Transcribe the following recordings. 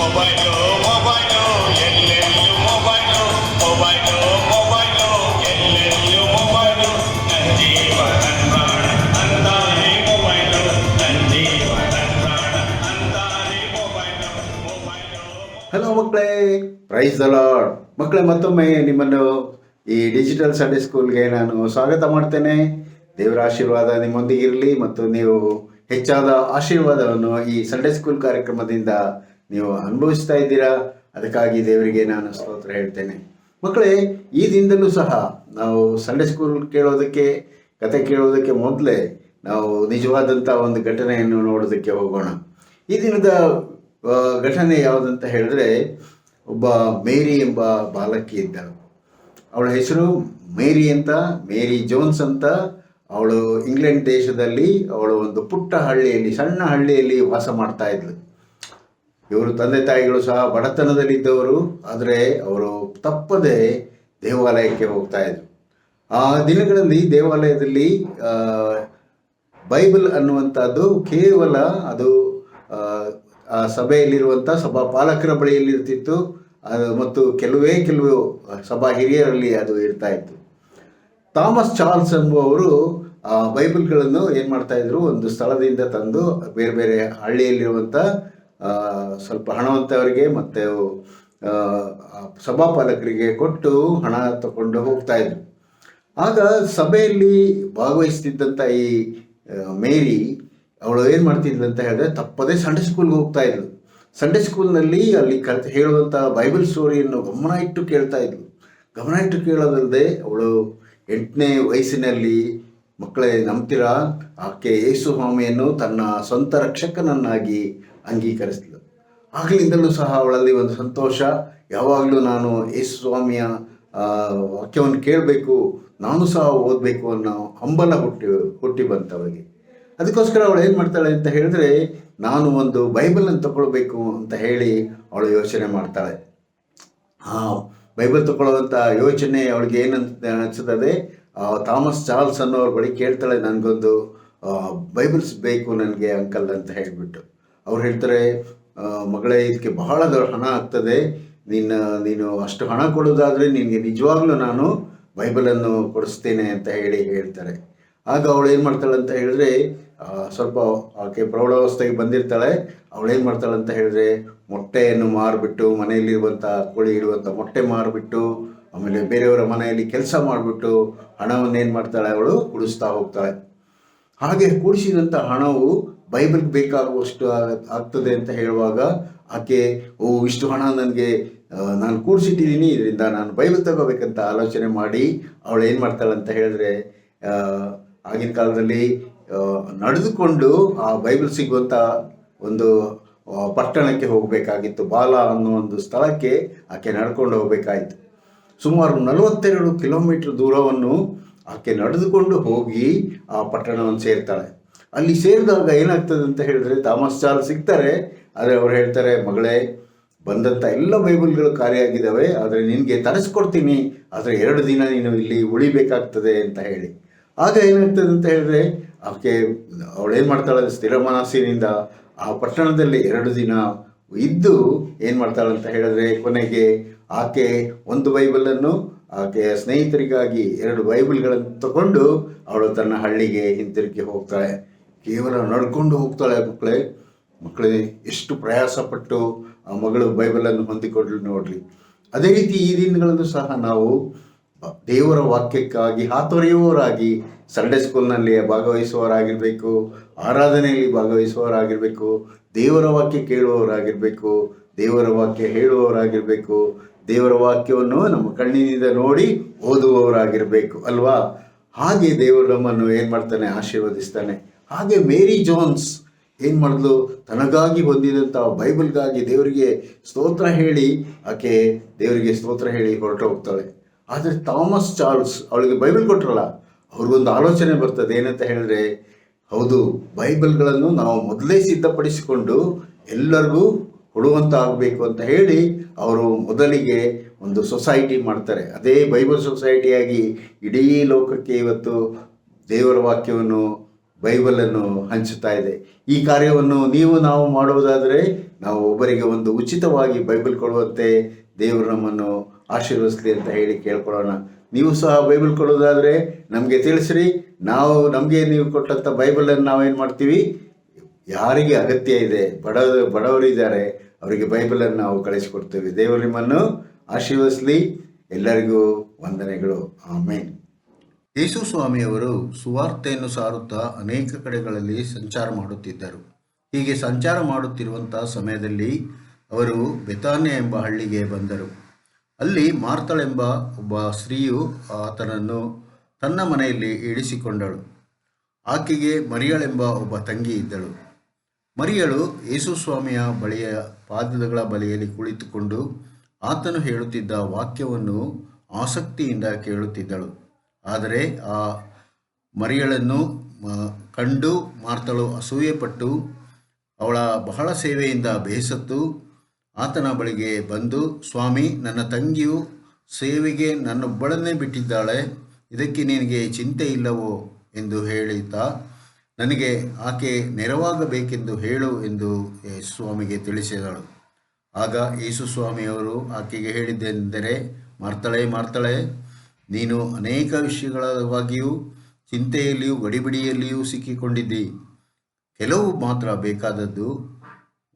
Mobile mobile ಎಲ್ಲೆಲ್ಲೂ mobile mobile mobile ಎಲ್ಲೆಲ್ಲೂ mobile ನನ್ನ ಜೀವ ನನ್ನ ಪ್ರಾಣ ಅಂತಾನೆ ಮೊಬೈಲು ನನ್ನ ಜೀವ ನನ್ನ ಪ್ರಾಣ ಅಂತಾನೆ ಮೊಬೈಲು ಮೊಬೈಲು. ಹಲೋ ಮಕ್ಕಳೇ, ಪ್ರೈಸ್ ದ ಲಾರ್ಡ್. ಮಕ್ಕಳೇ, ಮತ್ತೊಮ್ಮೆ ನಿಮ್ಮನ್ನು ಈ ಡಿಜಿಟಲ್ ಸಂಡೇ ಸ್ಕೂಲ್ಗೆ ನಾನು ಸ್ವಾಗತ ಮಾಡ್ತೇನೆ. ದೇವರ ಆಶೀರ್ವಾದ ನಿಮ್ಮೊಂದಿಗೆ ಇರಲಿ ಮತ್ತು ನೀವು ಹೆಚ್ಚಾದ ಆಶೀರ್ವಾದವನ್ನು ಈ ಸಂಡೇ ಸ್ಕೂಲ್ ಕಾರ್ಯಕ್ರಮದಿಂದ ನೀವು ಅನುಭವಿಸ್ತಾ ಇದ್ದೀರಾ. ಅದಕ್ಕಾಗಿ ದೇವರಿಗೆ ನಾನು ಸ್ತೋತ್ರ ಹೇಳ್ತೇನೆ. ಮಕ್ಕಳೇ, ಈ ದಿನದಲ್ಲೂ ಸಹ ನಾವು ಸಂಡೇ ಸ್ಕೂಲ್ ಕೇಳೋದಕ್ಕೆ, ಕತೆ ಕೇಳೋದಕ್ಕೆ ಮೊದಲೇ ನಾವು ನಿಜವಾದಂಥ ಒಂದು ಘಟನೆಯನ್ನು ನೋಡೋದಕ್ಕೆ ಹೋಗೋಣ. ಈ ದಿನದ ಘಟನೆ ಯಾವುದಂತ ಹೇಳಿದ್ರೆ, ಒಬ್ಬ ಮೇರಿ ಎಂಬ ಬಾಲಕಿ ಇದ್ದಳು. ಅವಳ ಹೆಸರು ಮೇರಿ ಅಂತ, ಮೇರಿ ಜೋನ್ಸ್ ಅಂತ. ಅವಳು ಇಂಗ್ಲೆಂಡ್ ದೇಶದಲ್ಲಿ ಅವಳು ಒಂದು ಪುಟ್ಟ ಹಳ್ಳಿಯಲ್ಲಿ, ಸಣ್ಣ ಹಳ್ಳಿಯಲ್ಲಿ ವಾಸ ಮಾಡ್ತಾ ಇದ್ಳು. ಇವರು ತಂದೆ ತಾಯಿಗಳು ಸಹ ಬಡತನದಲ್ಲಿದ್ದವರು, ಆದರೆ ಅವರು ತಪ್ಪದೆ ದೇವಾಲಯಕ್ಕೆ ಹೋಗ್ತಾ ಇದ್ರು. ಆ ದಿನಗಳಲ್ಲಿ ದೇವಾಲಯದಲ್ಲಿ ಬೈಬಲ್ ಅನ್ನುವಂಥದ್ದು ಕೇವಲ ಅದು ಆ ಸಭೆಯಲ್ಲಿರುವಂಥ ಸಭಾ ಪಾಲಕರ ಬಳಿಯಲ್ಲಿ ಇರ್ತಿತ್ತು, ಮತ್ತು ಕೆಲವು ಸಭಾ ಹಿರಿಯರಲ್ಲಿ ಅದು ಇರ್ತಾ ಇತ್ತು. ಥಾಮಸ್ ಚಾರ್ಲ್ಸ್ ಎಂಬುವವರು ಆ ಬೈಬಲ್ಗಳನ್ನು ಏನು ಮಾಡ್ತಾಯಿದ್ರು, ಒಂದು ಸ್ಥಳದಿಂದ ತಂದು ಬೇರೆ ಬೇರೆ ಹಳ್ಳಿಯಲ್ಲಿರುವಂಥ ಸ್ವಲ್ಪ ಹಣವಂತವರಿಗೆ ಮತ್ತು ಸಭಾಪಾಲಕರಿಗೆ ಕೊಟ್ಟು ಹಣ ತಗೊಂಡು ಹೋಗ್ತಾಯಿದ್ರು. ಆಗ ಸಭೆಯಲ್ಲಿ ಭಾಗವಹಿಸ್ತಿದ್ದಂಥ ಈ ಮೇರಿ ಅವಳು ಏನು ಮಾಡ್ತಿದ್ಲು ಅಂತ ಹೇಳಿದ್ರೆ, ತಪ್ಪದೇ ಸಂಡೇ ಸ್ಕೂಲ್ಗೆ ಹೋಗ್ತಾ ಇದ್ಲು. ಸಂಡೇ ಸ್ಕೂಲ್ನಲ್ಲಿ ಅಲ್ಲಿ ಹೇಳುವಂಥ ಬೈಬಲ್ ಸ್ಟೋರಿಯನ್ನು ಗಮನ ಇಟ್ಟು ಕೇಳ್ತಾ ಇದ್ಲು. ಗಮನ ಇಟ್ಟು ಕೇಳೋದಲ್ಲದೆ ಅವಳು 8ನೇ ವಯಸ್ಸಿನಲ್ಲಿ, ಮಕ್ಕಳೇ ನಂಬ್ತೀರಾ, ಆಕೆ ಯೇಸು ಸ್ವಾಮಿಯನ್ನು ತನ್ನ ಸ್ವಂತ ರಕ್ಷಕನನ್ನಾಗಿ ಅಂಗೀಕರಿಸಿದ್ಳು. ಆಗಲಿಂದಲೂ ಸಹ ಅವಳಲ್ಲಿ ಒಂದು ಸಂತೋಷ, ಯಾವಾಗಲೂ ನಾನು ಯೇಸು ಸ್ವಾಮಿಯ ವಾಕ್ಯವನ್ನು ಕೇಳಬೇಕು, ನಾನು ಸಹ ಓದಬೇಕು ಅನ್ನೋ ಹಂಬಲ ಹುಟ್ಟಿ ಬಂತವಳಿಗೆ. ಅದಕ್ಕೋಸ್ಕರ ಅವಳು ಏನು ಮಾಡ್ತಾಳೆ ಅಂತ ಹೇಳಿದ್ರೆ, ನಾನು ಒಂದು ಬೈಬಲನ್ನು ತಗೊಳ್ಬೇಕು ಅಂತ ಹೇಳಿ ಅವಳು ಯೋಚನೆ ಮಾಡ್ತಾಳೆ. ಬೈಬಲ್ ತಗೊಳ್ಳುವಂಥ ಯೋಚನೆ ಅವಳಿಗೆ ಏನಂತ ಅನಿಸ್ತದೆ, ಥಾಮಸ್ ಚಾರ್ಲ್ಸ್ ಅನ್ನೋರ ಬಳಿ ಕೇಳ್ತಾಳೆ, ನನಗೊಂದು ಬೈಬಲ್ಸ್ ಬೇಕು ನನಗೆ ಅಂಕಲ್ ಅಂತ ಹೇಳಿಬಿಟ್ಟು. ಅವ್ರು ಹೇಳ್ತಾರೆ, ಮಗಳೇ ಇದಕ್ಕೆ ಬಹಳ ದೊಡ್ಡ ಹಣ ಆಗ್ತದೆ, ನೀನು ಅಷ್ಟು ಹಣ ಕೊಡೋದಾದರೆ ನಿನಗೆ ನಿಜವಾಗ್ಲೂ ನಾನು ಬೈಬಲನ್ನು ಕೊಡಿಸ್ತೇನೆ ಅಂತ ಹೇಳ್ತಾರೆ. ಆಗ ಅವಳು ಏನು ಮಾಡ್ತಾಳೆ ಅಂತ ಹೇಳಿದ್ರೆ, ಸ್ವಲ್ಪ ಆಕೆ ಪ್ರೌಢಾವಸ್ಥೆಗೆ ಬಂದಿರ್ತಾಳೆ. ಅವಳು ಏನು ಮಾಡ್ತಾಳೆ ಅಂತ ಹೇಳಿದ್ರೆ, ಮೊಟ್ಟೆಯನ್ನು ಮಾರಿಬಿಟ್ಟು, ಮನೆಯಲ್ಲಿರುವಂಥ ಕೋಳಿ ಇಡುವಂಥ ಮೊಟ್ಟೆ ಮಾರಿಬಿಟ್ಟು, ಆಮೇಲೆ ಬೇರೆಯವರ ಮನೆಯಲ್ಲಿ ಕೆಲಸ ಮಾಡಿಬಿಟ್ಟು ಹಣವನ್ನು ಏನು ಮಾಡ್ತಾಳೆ, ಅವಳು ಕೂಡಿಸ್ತಾ ಹೋಗ್ತಾಳೆ. ಹಾಗೆ ಕೂಡಿಸಿದಂಥ ಹಣವು ಬೈಬಲ್ಗೆ ಬೇಕಾಗುವಷ್ಟು ಆಗ್ತದೆ ಅಂತ ಹೇಳುವಾಗ ಆಕೆ, ಇಷ್ಟು ಹಣ ನನಗೆ ನಾನು ಕೂಡಿಸಿಟ್ಟಿದ್ದೀನಿ, ಇದರಿಂದ ನಾನು ಬೈಬಲ್ ತಗೋಬೇಕಂತ ಆಲೋಚನೆ ಮಾಡಿ ಅವಳು ಏನು ಮಾಡ್ತಾಳೆ ಅಂತ ಹೇಳಿದ್ರೆ, ಆಗಿನ ಕಾಲದಲ್ಲಿ ನಡೆದುಕೊಂಡು ಆ ಬೈಬಲ್ ಸಿಗುವಂಥ ಒಂದು ಪಟ್ಟಣಕ್ಕೆ ಹೋಗಬೇಕಾಗಿತ್ತು. ಬಾಲ ಅನ್ನೋ ಒಂದು ಸ್ಥಳಕ್ಕೆ ಆಕೆ ನಡ್ಕೊಂಡು ಹೋಗಬೇಕಾಯಿತು. ಸುಮಾರು 42 ಕಿಲೋಮೀಟರ್ ದೂರವನ್ನು ಆಕೆ ನಡೆದುಕೊಂಡು ಹೋಗಿ ಆ ಪಟ್ಟಣವನ್ನು ಸೇರ್ತಾಳೆ. ಅಲ್ಲಿ ಸೇರಿದಾಗ ಏನಾಗ್ತದೆ ಅಂತ ಹೇಳಿದ್ರೆ, ಥಾಮಸ್ ಚಾರ್ಲ್ಸ್ ಸಿಗ್ತಾರೆ. ಆದರೆ ಅವ್ರು ಹೇಳ್ತಾರೆ, ಮಗಳೇ, ಬಂದಂಥ ಎಲ್ಲ ಬೈಬಲ್ಗಳು ಖಾಲಿಯಾಗಿದ್ದಾವೆ, ಆದರೆ ನಿನಗೆ ತರಿಸ್ಕೊಡ್ತೀನಿ, ಆದರೆ 2 ದಿನ ನೀನು ಇಲ್ಲಿ ಉಳಿಬೇಕಾಗ್ತದೆ ಅಂತ ಹೇಳಿ. ಆಗ ಏನಾಗ್ತದೆ ಅಂತ ಹೇಳಿದ್ರೆ, ಅವಳೇನು ಮಾಡ್ತಾಳೆ, ಸ್ಥಿರ ಮನಸ್ಸಿನಿಂದ ಆ ಪಟ್ಟಣದಲ್ಲಿ 2 ದಿನ ಇದ್ದು ಏನು ಮಾಡ್ತಾಳೆ ಅಂತ ಹೇಳಿದ್ರೆ, ಕೊನೆಗೆ ಆಕೆ ಒಂದು ಬೈಬಲನ್ನು ಆಕೆಯ ಸ್ನೇಹಿತರಿಗಾಗಿ 2 ಬೈಬಲ್ಗಳನ್ನು ತಗೊಂಡು ಅವಳು ತನ್ನ ಹಳ್ಳಿಗೆ ಹಿಂತಿರುಗಿ ಹೋಗ್ತಾಳೆ. ಕೇವಲ ನಡ್ಕೊಂಡು ಹೋಗ್ತಾಳೆ. ಮಕ್ಕಳೇ ಎಷ್ಟು ಪ್ರಯಾಸಪಟ್ಟು ಆ ಮಗಳು ಬೈಬಲನ್ನು ಹೊಂದಿಕೊಂಡ್ಲು ನೋಡ್ರಿ. ಅದೇ ರೀತಿ ಈ ದಿನಗಳಲ್ಲೂ ಸಹ ನಾವು ದೇವರ ವಾಕ್ಯಕ್ಕಾಗಿ ಹಾತೊರೆಯುವವರಾಗಿ ಸಂಡೇ ಸ್ಕೂಲ್ನಲ್ಲಿ ಭಾಗವಹಿಸುವವರಾಗಿರಬೇಕು, ಆರಾಧನೆಯಲ್ಲಿ ಭಾಗವಹಿಸುವವರಾಗಿರಬೇಕು, ದೇವರ ವಾಕ್ಯ ಕೇಳುವವರಾಗಿರಬೇಕು, ದೇವರ ವಾಕ್ಯ ಹೇಳುವವರಾಗಿರಬೇಕು, ದೇವರ ವಾಕ್ಯವನ್ನು ನಮ್ಮ ಕಣ್ಣಿನಿಂದ ನೋಡಿ ಓದುವವರಾಗಿರಬೇಕು ಅಲ್ವಾ. ಹಾಗೆ ದೇವರು ನಮ್ಮನ್ನು ಏನು ಮಾಡ್ತಾನೆ, ಆಶೀರ್ವದಿಸ್ತಾನೆ. ಹಾಗೆ ಮೇರಿ ಜೋನ್ಸ್ ಏನು ಮಾಡಿದ್ಲು, ತನಗಾಗಿ ಹೊಂದಿದಂಥ ಬೈಬಲ್ಗಾಗಿ ದೇವರಿಗೆ ಸ್ತೋತ್ರ ಹೇಳಿ, ಆಕೆ ದೇವರಿಗೆ ಸ್ತೋತ್ರ ಹೇಳಿ ಹೊರಟು ಹೋಗ್ತಾಳೆ. ಆದರೆ ಥಾಮಸ್ ಚಾರ್ಲ್ಸ್ ಅವಳಿಗೆ ಬೈಬಲ್ ಕೊಟ್ಟರಲ್ಲ, ಅವ್ರಿಗೊಂದು ಆಲೋಚನೆ ಬರ್ತದೆ. ಏನಂತ ಹೇಳಿದ್ರೆ, ಹೌದು, ಬೈಬಲ್ಗಳನ್ನು ನಾವು ಮೊದಲೇ ಸಿದ್ಧಪಡಿಸಿಕೊಂಡು ಎಲ್ಲರಿಗೂ ಕೊಡುವಂತ ಆಗಬೇಕು ಅಂತ ಹೇಳಿ ಅವರು ಮೊದಲಿಗೆ ಒಂದು ಸೊಸೈಟಿ ಮಾಡ್ತಾರೆ. ಅದೇ ಬೈಬಲ್ ಸೊಸೈಟಿಯಾಗಿ ಇಡೀ ಲೋಕಕ್ಕೆ ಇವತ್ತು ದೇವರ ವಾಕ್ಯವನ್ನು ಬೈಬಲನ್ನು ಹಂಚುತ್ತಾ ಇದೆ. ಈ ಕಾರ್ಯವನ್ನು ನಾವು ಮಾಡುವುದಾದರೆ ನಾವು ಒಬ್ಬರಿಗೆ ಒಂದು ಉಚಿತವಾಗಿ ಬೈಬಲ್ ಕೊಡುವಂತೆ ದೇವರು ನಮ್ಮನ್ನು ಆಶೀರ್ವದಿಸಲಿ ಅಂತ ಹೇಳಿ ಕೇಳ್ಕೊಳ್ಳೋಣ. ನೀವು ಸಹ ಬೈಬಲ್ ಕೊಡೋದಾದರೆ ನಮಗೆ ತಿಳಿಸ್ರಿ. ನಮಗೆ ನೀವು ಕೊಟ್ಟಂಥ ಬೈಬಲನ್ನು ನಾವೇನು ಮಾಡ್ತೀವಿ, ಯಾರಿಗೆ ಅಗತ್ಯ ಇದೆ, ಬಡವರಿದ್ದಾರೆ, ಅವರಿಗೆ ಬೈಬಲನ್ನು ನಾವು ಕಳಿಸಿಕೊಡ್ತೇವೆ. ದೇವರು ನಿಮ್ಮನ್ನು ಆಶೀರ್ವದಿಸಲಿ. ಎಲ್ಲರಿಗೂ ವಂದನೆಗಳು. ಆಮೇನ್. ಯೇಸು ಸ್ವಾಮಿಯವರು ಸುವಾರ್ತೆಯನ್ನು ಸಾರುತ್ತಾ ಅನೇಕ ಕಡೆಗಳಲ್ಲಿ ಸಂಚಾರ ಮಾಡುತ್ತಿದ್ದರು. ಹೀಗೆ ಸಂಚಾರ ಮಾಡುತ್ತಿರುವಂಥ ಸಮಯದಲ್ಲಿ ಅವರು ಬೆತಾನ್ಯ ಎಂಬ ಹಳ್ಳಿಗೆ ಬಂದರು. ಅಲ್ಲಿ ಮಾರ್ತಳೆಂಬ ಒಬ್ಬ ಸ್ತ್ರೀಯು ಆತನನ್ನು ತನ್ನ ಮನೆಯಲ್ಲಿ ಇಳಿಸಿಕೊಂಡಳು. ಆಕೆಗೆ ಮರಿಯಳೆಂಬ ಒಬ್ಬ ತಂಗಿ ಇದ್ದಳು. ಮರಿಯಳು ಯೇಸು ಸ್ವಾಮಿಯ ಪಾದಗಳ ಬಳಿಯಲ್ಲಿ ಕುಳಿತುಕೊಂಡು ಆತನು ಹೇಳುತ್ತಿದ್ದ ವಾಕ್ಯವನ್ನು ಆಸಕ್ತಿಯಿಂದ ಕೇಳುತ್ತಿದ್ದಳು. ಆದರೆ ಆ ಮರಿಯಳನ್ನು ಕಂಡು ಮಾರ್ತಳು ಅಸೂಯೆಪಟ್ಟು ಅವಳ ಬಹಳ ಸೇವೆಯಿಂದ ಬೇಸತ್ತು ಆತನ ಬಳಿಗೆ ಬಂದು, ಸ್ವಾಮಿ, ನನ್ನ ತಂಗಿಯು ಸೇವೆಗೆ ನನ್ನೊಬ್ಬಳನ್ನೇ ಬಿಟ್ಟಿದ್ದಾಳೆ, ಇದಕ್ಕೆ ನಿನಗೆ ಚಿಂತೆ ಇಲ್ಲವೋ ಎಂದು ಹೇಳಿತಾ, ನನಗೆ ಆಕೆ ನೆರವಾಗಬೇಕೆಂದು ಹೇಳು ಎಂದು ಸ್ವಾಮಿಗೆ ತಿಳಿಸಿದಳು. ಆಗ ಯೇಸು ಸ್ವಾಮಿಯವರು ಆಕೆಗೆ ಹೇಳಿದ್ದೆಂದರೆ, ಮಾರ್ತಳೆ, ನೀನು ಅನೇಕ ವಿಷಯಗಳವಾಗಿಯೂ ಚಿಂತೆಯಲ್ಲಿಯೂ ಗಡಿಬಿಡಿಯಲ್ಲಿಯೂ ಸಿಕ್ಕಿಕೊಂಡಿದ್ದಿ. ಕೆಲವು ಮಾತ್ರ ಬೇಕಾದದ್ದು,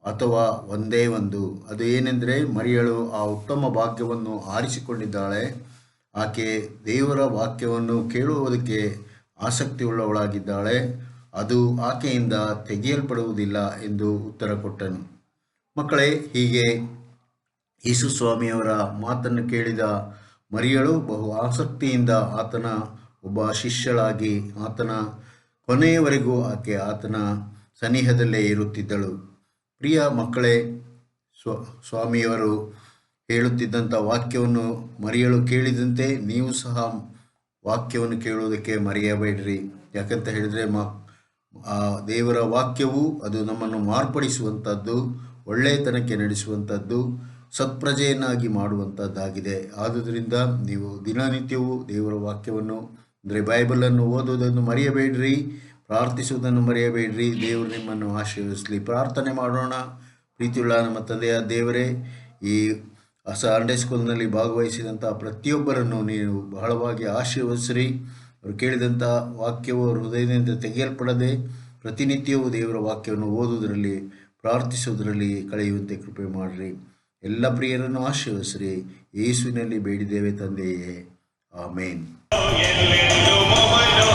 ಅಥವಾ ಒಂದೇ ಒಂದು. ಅದು ಏನೆಂದರೆ, ಮರಿಯಳು ಆ ಉತ್ತಮ ಭಾಗ್ಯವನ್ನು ಆರಿಸಿಕೊಂಡಿದ್ದಾಳೆ. ಆಕೆ ದೇವರ ವಾಕ್ಯವನ್ನು ಕೇಳುವುದಕ್ಕೆ ಆಸಕ್ತಿಯುಳ್ಳವಳಾಗಿದ್ದಾಳೆ. ಅದು ಆಕೆಯಿಂದ ತೆಗೆಯಲ್ಪಡುವುದಿಲ್ಲ ಎಂದು ಉತ್ತರ ಕೊಟ್ಟನು. ಮಕ್ಕಳೇ, ಹೀಗೆ ಯೇಸು ಸ್ವಾಮಿಯವರ ಮಾತನ್ನು ಕೇಳಿದ ಮರಿಯಳು ಬಹು ಆಸಕ್ತಿಯಿಂದ ಆತನ ಒಬ್ಬ ಶಿಷ್ಯಳಾಗಿ ಆತನ ಕೊನೆಯವರೆಗೂ ಆತನ ಸನಿಹದಲ್ಲೇ ಇರುತ್ತಿದ್ದಳು. ಪ್ರಿಯ ಮಕ್ಕಳೇ, ಸ್ವಾಮಿಯವರು ಹೇಳುತ್ತಿದ್ದಂಥ ವಾಕ್ಯವನ್ನು ಮರಿಯಳು ಕೇಳಿದಂತೆ ನೀವು ಸಹ ವಾಕ್ಯವನ್ನು ಕೇಳುವುದಕ್ಕೆ ಮರೆಯಬೇಡ್ರಿ. ಯಾಕಂತ ಹೇಳಿದರೆ ದೇವರ ವಾಕ್ಯವು ಅದು ನಮ್ಮನ್ನು ಮಾರ್ಪಡಿಸುವಂಥದ್ದು, ಒಳ್ಳೆಯತನಕ್ಕೆ ನಡೆಸುವಂಥದ್ದು, ಸತ್ಪ್ರಜೆಯನ್ನಾಗಿ ಮಾಡುವಂಥದ್ದಾಗಿದೆ. ಆದುದರಿಂದ ನೀವು ದಿನನಿತ್ಯವೂ ದೇವರ ವಾಕ್ಯವನ್ನು ಅಂದರೆ ಬೈಬಲನ್ನು ಓದುವುದನ್ನು ಮರೆಯಬೇಡ್ರಿ, ಪ್ರಾರ್ಥಿಸುವುದನ್ನು ಮರೆಯಬೇಡ್ರಿ. ದೇವರು ನಿಮ್ಮನ್ನು ಆಶೀರ್ವದಿಸಲಿ. ಪ್ರಾರ್ಥನೆ ಮಾಡೋಣ. ಪ್ರೀತಿಯುಳ್ಳ ನಮ್ಮ ತಂದೆಯ ದೇವರೇ, ಈ ಸಂಡೇ ಸ್ಕೂಲ್ನಲ್ಲಿ ಭಾಗವಹಿಸಿದಂಥ ಪ್ರತಿಯೊಬ್ಬರನ್ನು ನೀವು ಬಹಳವಾಗಿ ಆಶೀರ್ವದಿಸಿರಿ. ಅವರು ಕೇಳಿದಂಥ ವಾಕ್ಯವು ಅವರ ಹೃದಯದಿಂದ ತೆಗೆಯಲ್ಪಡದೆ ಪ್ರತಿನಿತ್ಯವೂ ದೇವರ ವಾಕ್ಯವನ್ನು ಓದುವುದರಲ್ಲಿ, ಪ್ರಾರ್ಥಿಸುವುದರಲ್ಲಿ ಕಳೆಯುವಂತೆ ಕೃಪೆ ಮಾಡಿರಿ. ಎಲ್ಲ ಪ್ರಿಯರನ್ನು ಆಶೀರ್ವದಿಸಿರಿ. ಯೇಸುವಿನಲ್ಲಿ ಬೇಡಿದ್ದೇವೆ ತಂದೆಯೇ, ಆಮೇನ್. ಎಲ್ಲೆಲ್ಲೂ ಮೊಬೈಲು